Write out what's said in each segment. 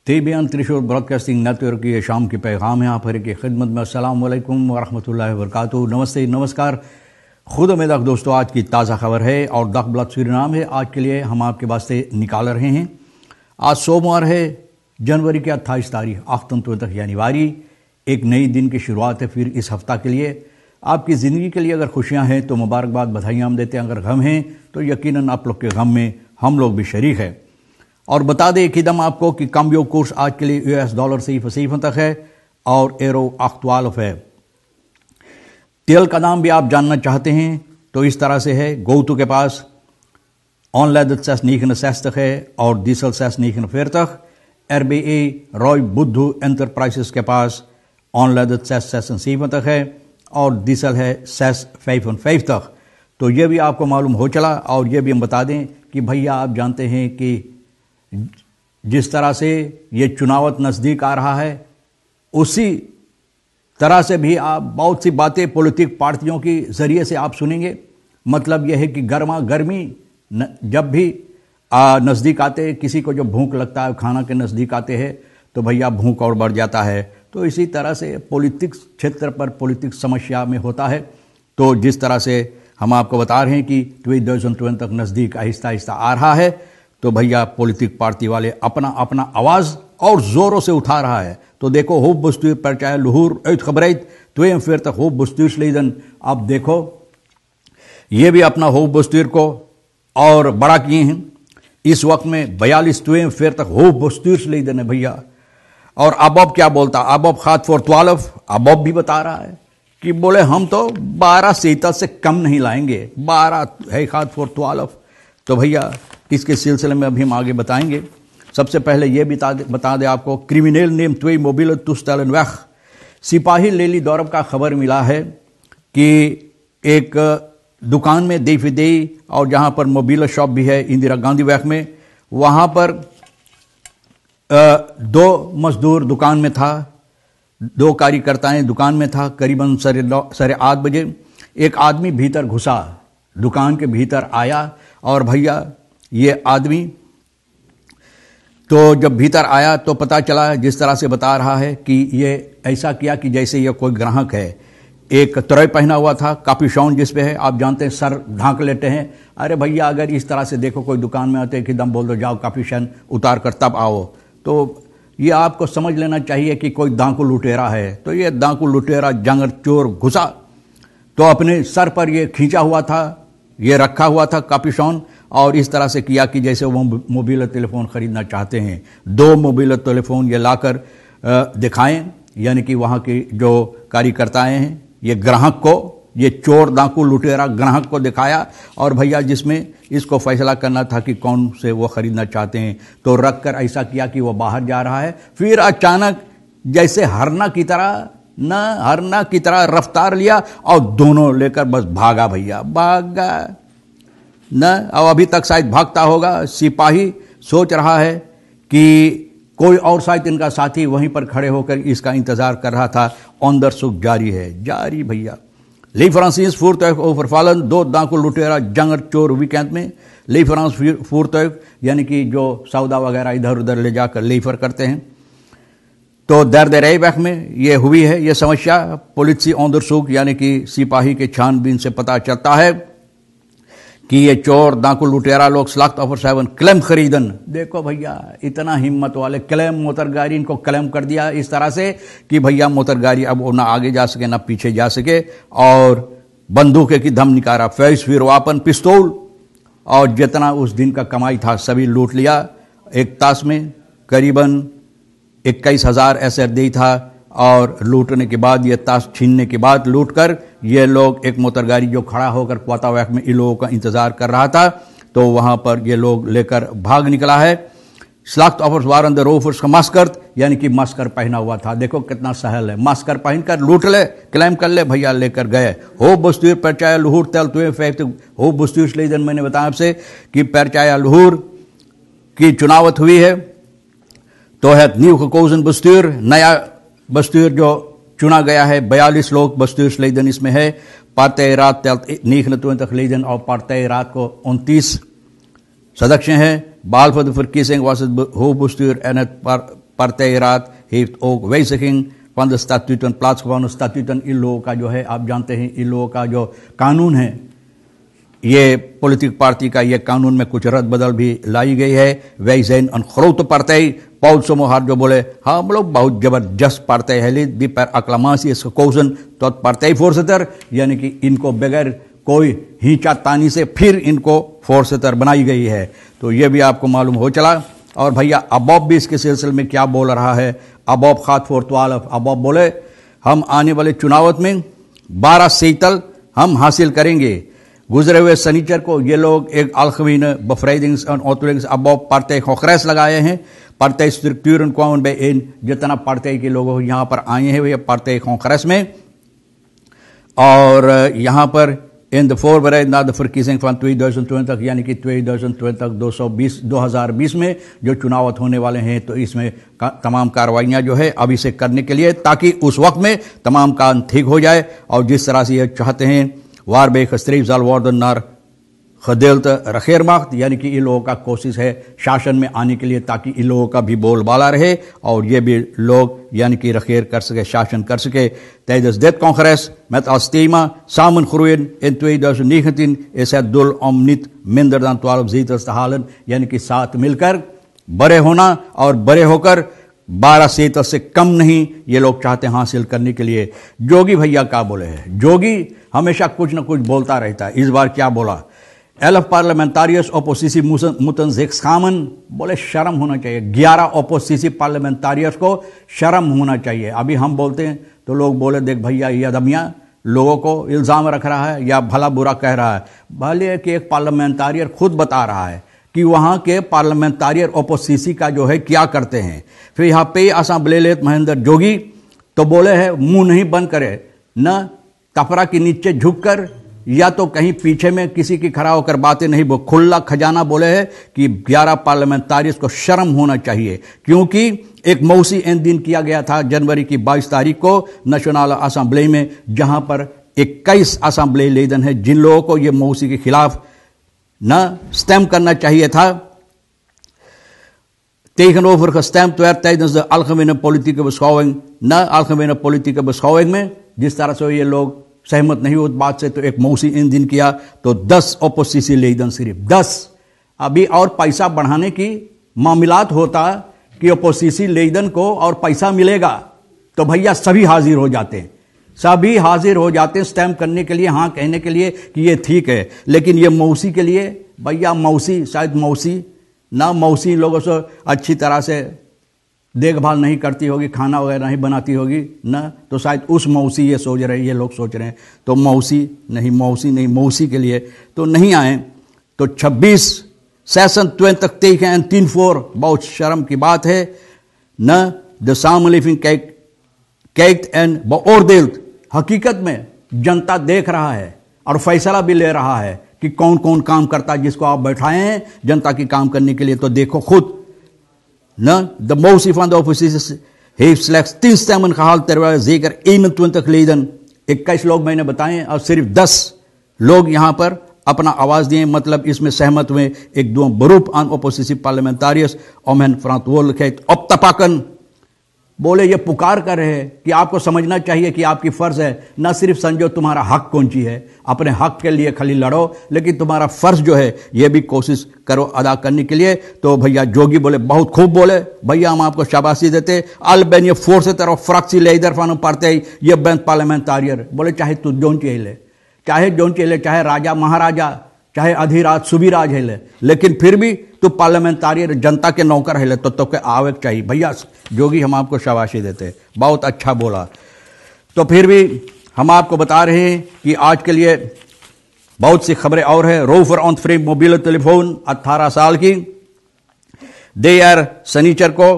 Tebyan त्रिशूल broadcasting network की शाम के पैगाम है आप हर की खिदमत में। अस्सलाम वालेकुम वरहमतुल्लाहि वबरकातुहू। नमस्ते नमस्कार। खुद उम्मीद दोस्तों, आज की ताज़ा खबर है और दख ब्लड सूरीनाम है। आज के लिए हम आपके वास्ते निकाल रहे हैं। आज सोमवार है, जनवरी की 28 तारीख 28 यानीवारी। एक नई दिन की शुरुआत है फिर इस हफ्ता के लिए। आपकी ज़िंदगी के लिए अगर खुशियाँ हैं तो मुबारकबाद, बधाइयाँ हम देते हैं। अगर गम हैं तो यकीनन आप लोग के गम में हम लोग भी शरीक हैं। और बता दें एकदम आपको कि कम्बियो कोर्स आज के लिए US डॉलर से फसीफों तक है और एरो 12 है। तेल का दाम भी आप जानना चाहते हैं तो इस तरह से है। गोतु के पास ऑनलाइन 960 है और डीजल 940। RBA रॉय बुद्धू एंटरप्राइजेस के पास ऑनलाइन 7 है और डीजल है 5 तक। तो ये भी आपको मालूम हो चला। और ये भी हम बता दें कि भैया आप जानते हैं कि जिस तरह से ये चुनावत नज़दीक आ रहा है उसी तरह से भी आप बहुत सी बातें पॉलिटिक पार्टियों की ज़रिए से आप सुनेंगे। मतलब यह है कि गर्मा गर्मी जब भी नज़दीक आते, किसी को जो भूख लगता है खाना के नज़दीक आते हैं तो भैया भूख और बढ़ जाता है। तो इसी तरह से पॉलिटिक्स क्षेत्र पर पॉलिटिक्स समस्या में होता है। तो जिस तरह से हम आपको बता रहे हैं कि 2020 तक नज़दीक आहिस्ता आहिस्ता आ रहा है, तो भैया पॉलिटिक पार्टी वाले अपना अपना आवाज़ और ज़ोरों से उठा रहा है। तो देखो हो बस्तूर पर चाहे लहूर ऐत खबरैत तो फिर तक हो बस्तूर स्लीदन। अब देखो ये भी अपना हो बस्तूर को और बड़ा किए हैं। इस वक्त में 42 फिर तक हो बस्तूर स्लीदन है भैया। और अब क्या बोलता, अब खाद फॉर 12 अब भी बता रहा है कि बोले हम तो 12 सीटर से कम नहीं लाएंगे, 12 है खाद फॉर 12। तो भैया इसके सिलसिले में अभी हम आगे बताएंगे। सबसे पहले ये बता दे आपको, क्रिमिनल नेम त्वे मोबिल तुस्तलन वह सिपाही लेली दौरब का खबर मिला है कि एक दुकान में देफिदेई और जहां पर मोबिल शॉप भी है इंदिरा गांधी वैक में, वहां पर 2 मजदूर दुकान में था, 2 कार्यकर्ताएं दुकान में था। करीबन 8:30 बजे एक आदमी भीतर घुसा, दुकान के भीतर आया और भैया ये आदमी तो जब भीतर आया तो पता चला, जिस तरह से बता रहा है कि ये ऐसा किया कि जैसे ये कोई ग्राहक है। एक तुरई पहना हुआ था, कापिशॉन जिस पे है, आप जानते हैं सर ढांक लेते हैं। अरे भैया अगर इस तरह से देखो कोई दुकान में आते कि दम बोल दो जाओ कापिशॉन उतार कर तब आओ, तो ये आपको समझ लेना चाहिए कि कोई डाकू लुटेरा है। तो ये डाकू लुटेरा जंगर चोर घुसा तो अपने सर पर ये खींचा हुआ था, ये रखा हुआ था कापिशॉन, और इस तरह से किया कि जैसे वो मोबाइल टेलीफोन खरीदना चाहते हैं। 2 मोबाइल टेलीफोन ये लाकर दिखाएं, यानी कि वहाँ के जो कार्यकर्ताएं हैं ये ग्राहक को, ये चोर डाकू लुटेरा ग्राहक को दिखाया और भैया जिसमें इसको फैसला करना था कि कौन से वो खरीदना चाहते हैं, तो रख कर ऐसा किया कि वो बाहर जा रहा है। फिर अचानक जैसे हरना की तरह रफ्तार लिया और दोनों लेकर बस भागा भैया, भागा न। अब अभी तक शायद भागता होगा। सिपाही सोच रहा है कि कोई और शायद इनका साथी वहीं पर खड़े होकर इसका इंतजार कर रहा था। ऑन सुख जारी है, जारी भैया। ली फ्रांसिस फूरतोक ओवरफालन 2 डाकू लुटेरा जंगर चोर वीकेंड में। ली फ्रांस फूरतोक यानी कि जो सौदा वगैरह इधर उधर ले जाकर लीफर करते हैं। तो दर्द बैक में ये हुई है ये समस्या। पुलिस ऑन सुख यानी कि सिपाही के छानबीन से पता चलता है कि ये चोर डाकू लुटेरा लोग सलाख्त ऑफर 7 क्लेम खरीदन। देखो भैया इतना हिम्मत वाले, क्लेम मोटर गाड़ी इनको क्लेम कर दिया इस तरह से कि भैया मोटर गाड़ी अब वो ना आगे जा सके ना पीछे जा सके, और बंदूकें की धम निकाला, फैस फिर वापन पिस्तौल और जितना उस दिन का कमाई था सभी लूट लिया। एक तास में करीबन 21,000 SRD था और लूटने के बाद, ये ताश छीनने के बाद लूट कर ये लोग एक मोटर गाड़ी जो खड़ा होकर क्वाता वैक में इन लोगों का इंतजार कर रहा था, तो वहां पर ये लोग लेकर भाग निकला है। स्लाख्त ऑफर्स वारन द रोफर्स का मास्कर यानी कि मास्कर पहना हुआ था। देखो कितना सहल है, मास्कर पहनकर लूट ले, क्लेम कर ले भैया, लेकर गए। हो बस्तूर पर चाहे लहूर तेल तुए फैक्ट हो बस्तूर स्लीदन। मैंने बताया आपसे कि पर चाहे लहूर की चुनावत हुई है तो है न्यू कोजन बस्तूर, नया बस्तूर जो चुना गया है। 42 लोग बस्तूर स्लीदन इसमें है। पार्टी रात तखलीदन और पार्टी रात को 29 सदस्य हैं. Behalve de verkiezing was het hoofdbestuur en het partijraad heeft ook wijziging van de statuten plaatsgevonden. Statuten इन लोगों का जो है, आप जानते हैं, इन लोगों का जो कानून है, ये पॉलिटिक पार्टी का ये कानून में कुछ रद्द बदल भी लाई गई है. Wij zijn een grote partij. Paul Sommohar जो बोले, हाँ हम लोग बहुत जबरदस्त partij है, die per acclamatie is gekozen tot partijvoorzitter, यानी कि इनको बगैर कोई हिंचातानी से फिर इनको फोर्सिटर बनाई गई है. तो ये भी आपको मालूम हो चला. और भैया अबॉब भी इसके सिलसिले में क्या बोल रहा है. अबॉब खात फोर्तवाल अबॉब बोले, हम आने वाले चुनाव में 12 सीटल हम हासिल करेंगे. गुजरे हुए शनिचर को ये लोग एक algemene bevrijdings- en ontwikkelingsabouwpartij-congres लगाए हैं. partijstructuren kwamen bijeen. जितना पार्टी के लोग यहाँ पर आए हैं वे partij-congres में. और यहाँ पर in de voorbereiding naar de verkiezing van 2020 यानी कि 2020 में जो चुनाव होने वाले हैं, तो इसमें तमाम कार्रवाइयां जो है अभी से करने के लिए, ताकि उस वक्त में तमाम काम ठीक हो जाए. और जिस तरह से ये चाहते हैं वारबेक स्ट्रीफ zal worden naar gedeelte regeermacht, यानी कि इन लोगों का कोशिश है शासन में आने के लिए, ताकि इन लोगों का भी बोलबाला रहे और ये भी लोग यानी कि regeer कर सके, शासन कर सके. Tijdens dit congres met als thema samengroeien in 2019 is het doel om niet minder dan 12 zetels te halen, यानी कि साथ मिलकर बड़े होना और बड़े होकर 12 सीटों से कम नहीं ये लोग चाहते हैं हासिल करने के लिए. जोगी भैया क्या बोले हैं. जोगी हमेशा कुछ न कुछ बोलता रहता है. इस बार क्या बोला. 11 parlementariërs oppositie moeten zich schamen. बोले शर्म होना चाहिए. 11 oppositie parlementariërs को शर्म होना चाहिए. अभी हम बोलते हैं तो लोग बोले, देख भैया ये अदमिया लोगों को इल्जाम रख रहा है या भला बुरा कह रहा है. भले कि एक पार्लियामेंटारियर खुद बता रहा है कि वहां के पार्लियामेंटारियर ओपोजिशन का जो है क्या करते हैं. फिर यहाँ पे असेंबली लेत महेंद्र जोगी तो बोले है मुंह नहीं बंद करे, न कपड़ा के नीचे झुककर या तो कहीं पीछे में किसी की खड़ा होकर बातें नहीं, वो खुला खजाना बोले है कि 11 पार्लियामेंटारियर्स को शर्म होना चाहिए. क्योंकि एक मौसी इन दिन किया गया था जनवरी की 22 तारीख को नेशनल असेंबली में, जहां पर 21 असेंबली लीडर हैं जिन लोगों को ये मौसी के खिलाफ न स्टेम करना चाहिए था. Tegenover gestemd werd tijdens de algemene politieke beschouwing, na algemene politieke beschouwing में जिस तरह से ये लोग सहमत नहीं हुए बात से, तो एक मौसी इन दिन किया तो 10 ओपोजिशन लीडर, सिर्फ 10. अभी और पैसा बढ़ाने की मामलात होता कि ओपोजिशन लीडर को और पैसा मिलेगा तो भैया सभी हाजिर हो जाते हैं, सभी हाजिर हो जाते हैं स्टैम्प करने के लिए, हाँ कहने के लिए कि ये ठीक है. लेकिन ये मौसी के लिए भैया, मौसी शायद मौसी ना मौसी लोगों से अच्छी तरह से देखभाल नहीं करती होगी, खाना वगैरह नहीं बनाती होगी ना, तो शायद उस मौसी ये सोच रहे, ये लोग सोच रहे हैं. तो मौसी नहीं मौसी के लिए तो नहीं आए. तो 26 सेशन 20 en 10 बहुत शर्म की बात है न. de samenleving kijkt en beoordeelt. हकीकत में जनता देख रहा है और फैसला भी ले रहा है कि कौन कौन काम करता है. जिसको आप बैठाए हैं जनता की काम करने के लिए, तो देखो खुद न. de motie van de oppositie heeft slechts 10 stemmen gehaald, terwijl zeker 21 leden, 21 लोग मैंने बताए और सिर्फ 10 लोग यहां पर अपना आवाज दिए. मतलब इसमें सहमत हुए. एक दो beroep aan oppositie parlementariërs om hun verantwoordelijkheid op te pakken. बोले ये पुकार कर रहे हैं कि आपको समझना चाहिए कि आपकी फर्ज है, न सिर्फ समझो तुम्हारा हक कौन सी है, अपने हक के लिए खाली लड़ो, लेकिन तुम्हारा फर्ज जो है ये भी कोशिश करो अदा करने के लिए. तो भैया जोगी बोले, बहुत खूब बोले भैया, हम आपको शाबाशी देते. Al ben je voorzitter of fractieleider van een partij, je bent parlementariër. बोले चाहे तू जोन चेले, चाहे राजा महाराजा, चाहे अधिराज सुबीराज है ले, लेकिन फिर भी तो पार्लियामेंटारियर जनता के नौकर है ले, तो के आवे चाहिए. भैया जोगी हम आपको शाबाशी देते, बहुत अच्छा बोला. तो फिर भी हम आपको बता रहे हैं कि आज के लिए बहुत सी खबरें और है. रोफर ऑन फ्री मोबाइल टेलीफोन 18 साल की देर सनीचर को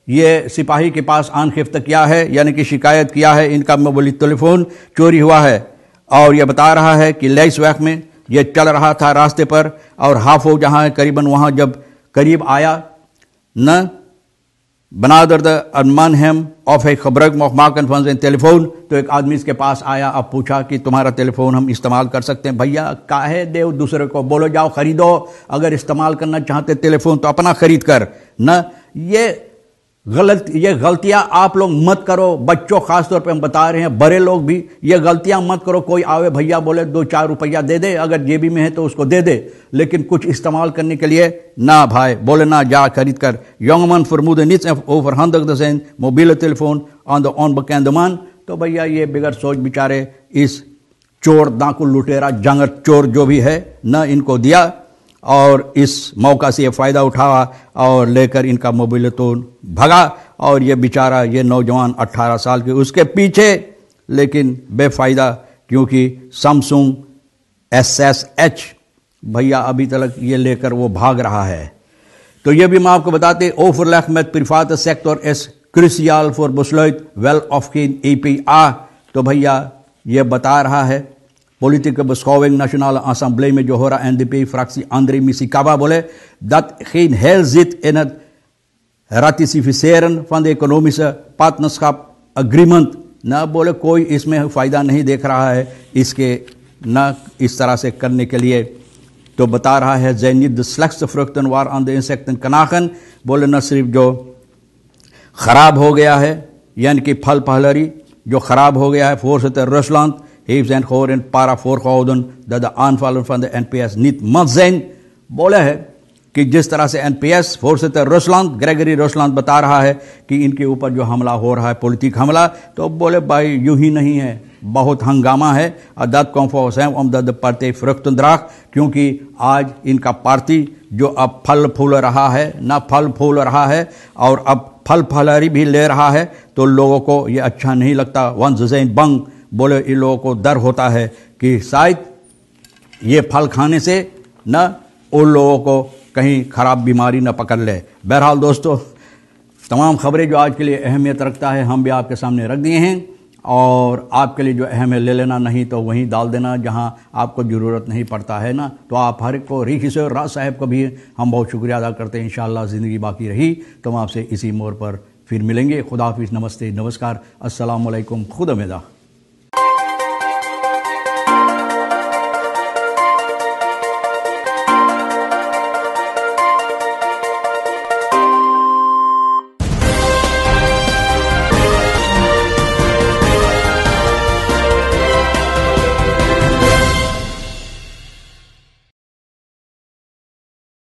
ये सिपाही के पास आनखिफ्त किया है, यानी कि शिकायत किया है इनका मोबाइल टेलीफोन चोरी हुआ है. और यह बता रहा है कि लेसवैक में ये चल रहा था रास्ते पर, और हाफो जहां है करीबन वहां जब करीब आया न benaderde een man hem of hij gebruik mocht maken van zijn telefoon. तो एक आदमी इसके पास आया, अब पूछा कि तुम्हारा टेलीफोन हम इस्तेमाल कर सकते हैं. भैया काहे देव दूसरे को, बोलो जाओ खरीदो, अगर इस्तेमाल करना चाहते टेलीफोन तो अपना खरीद कर न. ये ये गलतियां आप लोग मत करो। बच्चों खासतौर पे हम बता रहे हैं, बड़े लोग भी ये गलतियां मत करो। कोई आवे भैया बोले 2-4 रुपया दे दे, अगर जेबी में है तो उसको दे दे, लेकिन कुछ इस्तेमाल करने के लिए ना भाई बोले ना जा खरीद कर। Young man vermoeden niets overhandig te zijn, mobiele telefoon aan de onbekende man। तो भैया ये बिगड़ सोच बेचारे इस चोर डाकू लुटेरा जंगर चोर जो भी है न इनको दिया, और इस मौका से ये फ़ायदा उठाया और लेकर इनका मोबाइल तो भगा। और ये बेचारा ये नौजवान 18 साल के उसके पीछे, लेकिन बेफ़ायदा, क्योंकि सैमसंग SSH भैया अभी तक ये लेकर वो भाग रहा है। तो ये भी मैं आपको बताते, overleg met private sector is crucial voor besluit wel of geen EPA। तो भैया ये बता रहा है politieke beschouwing nationale assemblee में जो हो रहा NDP-fractie André Misikava बोले dat geen heil zit in het ratificeren van de economische partnerschap agreement। ना बोले कोई इसमें फ़ायदा नहीं देख रहा है इसके न इस तरह से करने के लिए। तो बता रहा है zijn niet de slechtste vruchten waaraan de insecten knagen। बोले न सिर्फ जो खराब हो गया है, यानी कि फल पहलरी जो खराब हो गया है, voorzitter Rusland heeft zijn gehoor in para voorgehouden dat de aanvallen van de NPS niet mag zijn। बोले है कि जिस तरह से NPS voorzitter Rusland ग्रेगरी रुसलैंड बता रहा है कि इनके ऊपर जो हमला हो रहा है पॉलिटिक हमला, तो बोले भाई यूं ही नहीं है, बहुत हंगामा है। dat komt volgens hem omdat de partij vruchten draagt, क्योंकि आज इनका पार्टी जो अब फल फूल रहा है ना फल फूल रहा है और अब फल फलहरी भी ले रहा है, तो लोगों को ये अच्छा नहीं लगता। वन ज़ैन बंग बोले इन लोगों को डर होता है कि शायद ये फल खाने से न उन लोगों को कहीं खराब बीमारी न पकड़ ले। बहरहाल दोस्तों, तमाम खबरें जो आज के लिए अहमियत रखता है हम भी आपके सामने रख दिए हैं, और आपके लिए जो अहम है ले लेना, नहीं तो वहीं डाल देना जहां आपको ज़रूरत नहीं पड़ता है ना। तो आप हर एक को रीखी से राज साहब को भी हम बहुत शुक्रिया अदा करते हैं। इंशाअल्लाह ज़िंदगी बाकी रही तो हम आपसे इसी मोड़ पर फिर मिलेंगे। खुदा हाफिज़, नमस्ते, नमस्कार, अस्सलाम वालेकुम, खुदा मेदा।